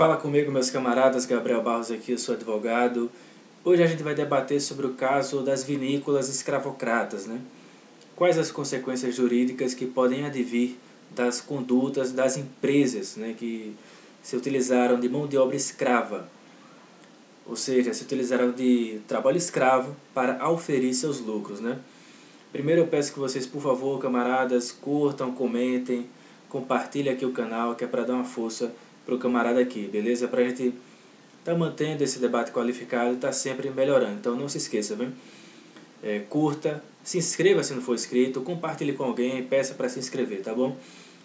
Fala comigo, meus camaradas, Gabriel Barros aqui, eu sou advogado. Hoje a gente vai debater sobre o caso das vinícolas escravocratas, né? Quais as consequências jurídicas que podem advir das condutas das empresas, né, que se utilizaram de mão de obra escrava, ou seja, se utilizaram de trabalho escravo para auferir seus lucros, né? Primeiro eu peço que vocês, por favor, camaradas, curtam, comentem, compartilhem aqui o canal, que é para dar uma força pro camarada aqui, beleza? Pra gente tá mantendo esse debate qualificado e tá sempre melhorando. Então não se esqueça, viu? Curta, se inscreva se não for inscrito, compartilhe com alguém, peça para se inscrever, tá bom?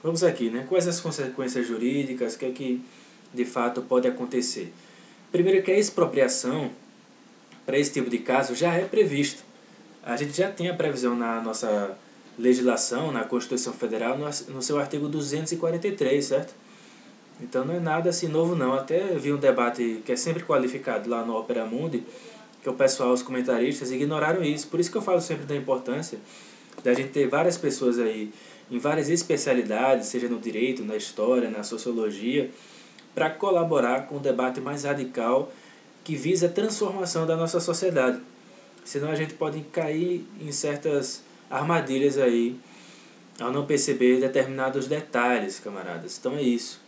Vamos aqui, né? Quais as consequências jurídicas, o que é que de fato pode acontecer? Primeiro que a expropriação, para esse tipo de caso, já é prevista. A gente já tem a previsão na nossa legislação, na Constituição Federal, no seu artigo 243, certo? Então não é nada assim novo não. Até vi um debate que é sempre qualificado lá no Opera Mundi, que o pessoal, os comentaristas, ignoraram isso. Por isso que eu falo sempre da importância da gente ter várias pessoas aí em várias especialidades, seja no direito, na história, na sociologia, para colaborar com um debate mais radical que visa a transformação da nossa sociedade. Senão a gente pode cair em certas armadilhas aí ao não perceber determinados detalhes, camaradas. Então é isso.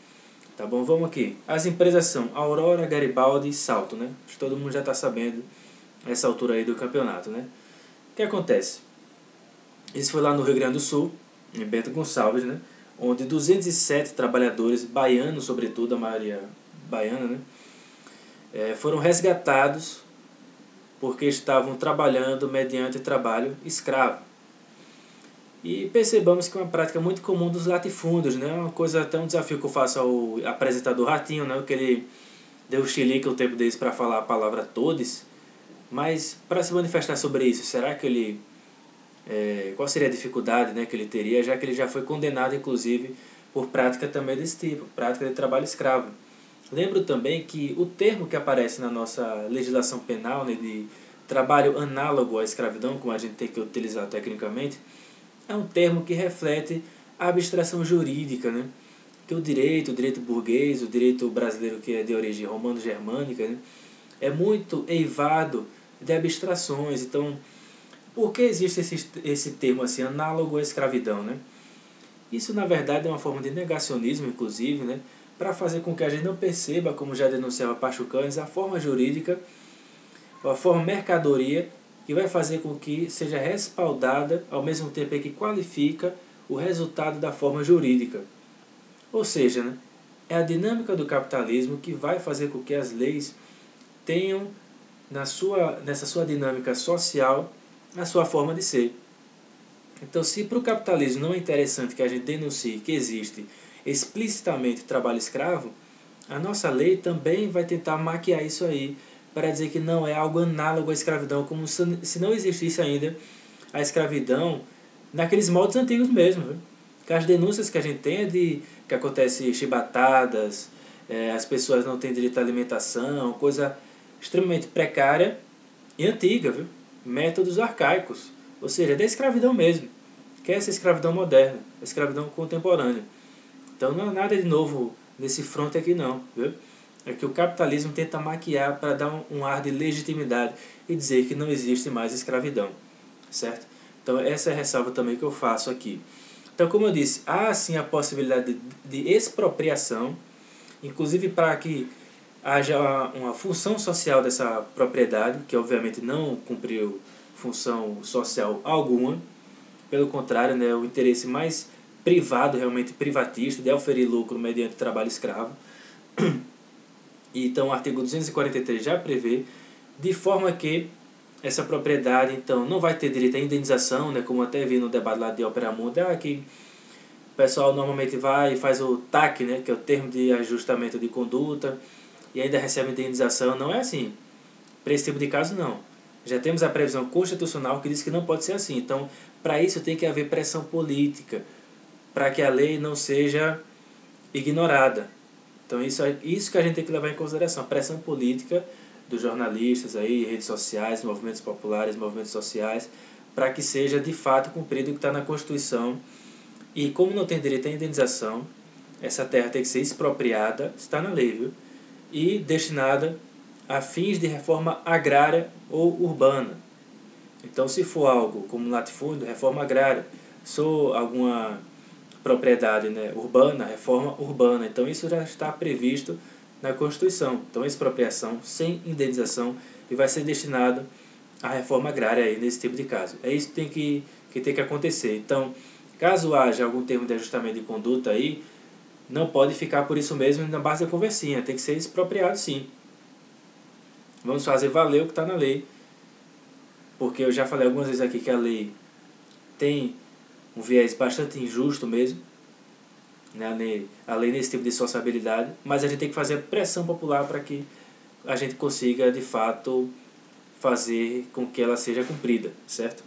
Tá bom, vamos aqui. As empresas são Aurora, Garibaldi e Salto, né? Acho que todo mundo já está sabendo essa altura aí do campeonato, né? O que acontece? Isso foi lá no Rio Grande do Sul, em Bento Gonçalves, né? Onde 207 trabalhadores, baianos sobretudo, a maioria baiana, né? Foram resgatados porque estavam trabalhando mediante trabalho escravo. E percebamos que é uma prática muito comum dos latifúndios, né? Uma coisa, até um desafio que eu faço ao apresentador Ratinho, né? Que ele deu chilique o tempo deles para falar a palavra todes, mas para se manifestar sobre isso, será que ele... qual seria a dificuldade, né, que ele teria, já que ele já foi condenado, inclusive, por prática também desse tipo, prática de trabalho escravo. Lembro também que o termo que aparece na nossa legislação penal, né, de trabalho análogo à escravidão, como a gente tem que utilizar tecnicamente, é um termo que reflete a abstração jurídica, né? Que o direito burguês, o direito brasileiro que é de origem romano-germânica, né? É muito eivado de abstrações. Então, por que existe esse termo assim, análogo à escravidão, né? Isso, na verdade, é uma forma de negacionismo, inclusive, né? Para fazer com que a gente não perceba, como já denunciava Pachucanes, a forma jurídica, a forma mercadoria, que vai fazer com que seja respaldada, ao mesmo tempo que qualifica o resultado da forma jurídica. Ou seja, né, é a dinâmica do capitalismo que vai fazer com que as leis tenham, nessa sua dinâmica social, a sua forma de ser. Então, se para o capitalismo não é interessante que a gente denuncie que existe explicitamente trabalho escravo, a nossa lei também vai tentar maquiar isso aí, para dizer que não é algo análogo à escravidão, como se não existisse ainda a escravidão naqueles moldes antigos mesmo. Viu? Que as denúncias que a gente tem é de que acontece chibatadas, as pessoas não têm direito à alimentação, coisa extremamente precária e antiga, viu? Métodos arcaicos, ou seja, da escravidão mesmo, que é essa escravidão moderna, a escravidão contemporânea. Então não é nada de novo nesse fronte aqui não, viu? É que o capitalismo tenta maquiar para dar um ar de legitimidade e dizer que não existe mais escravidão, certo? Então essa é a ressalva também que eu faço aqui. Então, como eu disse, há sim a possibilidade de expropriação, inclusive para que haja uma função social dessa propriedade, que obviamente não cumpriu função social alguma, pelo contrário, né, o interesse mais privado, realmente privatista, de oferir lucro mediante trabalho escravo. Então o artigo 243 já prevê, de forma que essa propriedade então não vai ter direito à indenização, né, como até vi no debate lá de Opera Mundi, que o pessoal normalmente vai e faz o TAC, né, que é o termo de ajustamento de conduta, e ainda recebe indenização. Não é assim. Para esse tipo de caso, não. Já temos a previsão constitucional que diz que não pode ser assim. Então, para isso tem que haver pressão política, para que a lei não seja ignorada. Então isso que a gente tem que levar em consideração, a pressão política dos jornalistas, aí, redes sociais, movimentos populares, movimentos sociais, para que seja de fato cumprido o que está na Constituição. E como não tem direito à indenização, essa terra tem que ser expropriada, está na lei, viu? e destinada a fins de reforma agrária ou urbana. Então, se for algo como latifúndio, reforma agrária. Se for alguma propriedade, né, urbana, reforma urbana. Então, isso já está previsto na Constituição. Então, expropriação sem indenização e vai ser destinado à reforma agrária aí, nesse tipo de caso. É isso que tem que acontecer. Então, caso haja algum termo de ajustamento de conduta aí, não pode ficar por isso mesmo na base da conversinha. Tem que ser expropriado, sim. Vamos fazer valer o que está na lei. Porque eu já falei algumas vezes aqui que a lei tem um viés bastante injusto mesmo, né? A lei nesse tipo de sociabilidade, mas a gente tem que fazer pressão popular para que a gente consiga, de fato, fazer com que ela seja cumprida, certo?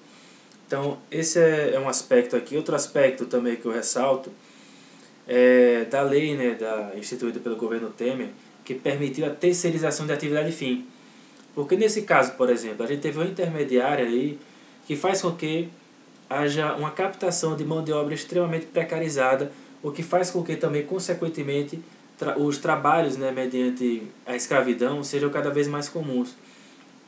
Então, esse é um aspecto aqui. Outro aspecto também que eu ressalto é da lei, né, instituída pelo governo Temer, que permitiu a terceirização de atividade fim. Porque nesse caso, por exemplo, a gente teve uma intermediária aí que faz com que haja uma captação de mão de obra extremamente precarizada, o que faz com que também, consequentemente, os trabalhos, né, mediante a escravidão sejam cada vez mais comuns.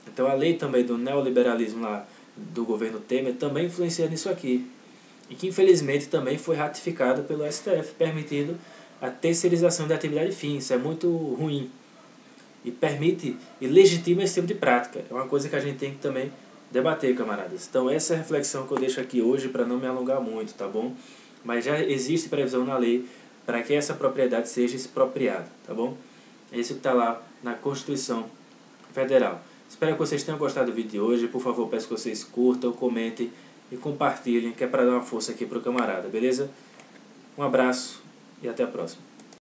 Então a lei também do neoliberalismo lá do governo Temer também influencia nisso aqui. E que infelizmente também foi ratificada pelo STF, permitindo a terceirização da atividade fim. Isso é muito ruim. E permite e legitima esse tipo de prática. É uma coisa que a gente tem que também debater, camaradas. Então essa é a reflexão que eu deixo aqui hoje para não me alongar muito, tá bom? Mas já existe previsão na lei para que essa propriedade seja expropriada, tá bom? É isso que está lá na Constituição Federal. Espero que vocês tenham gostado do vídeo de hoje. Por favor, peço que vocês curtam, comentem e compartilhem, que é para dar uma força aqui para o camarada, beleza? Um abraço e até a próxima.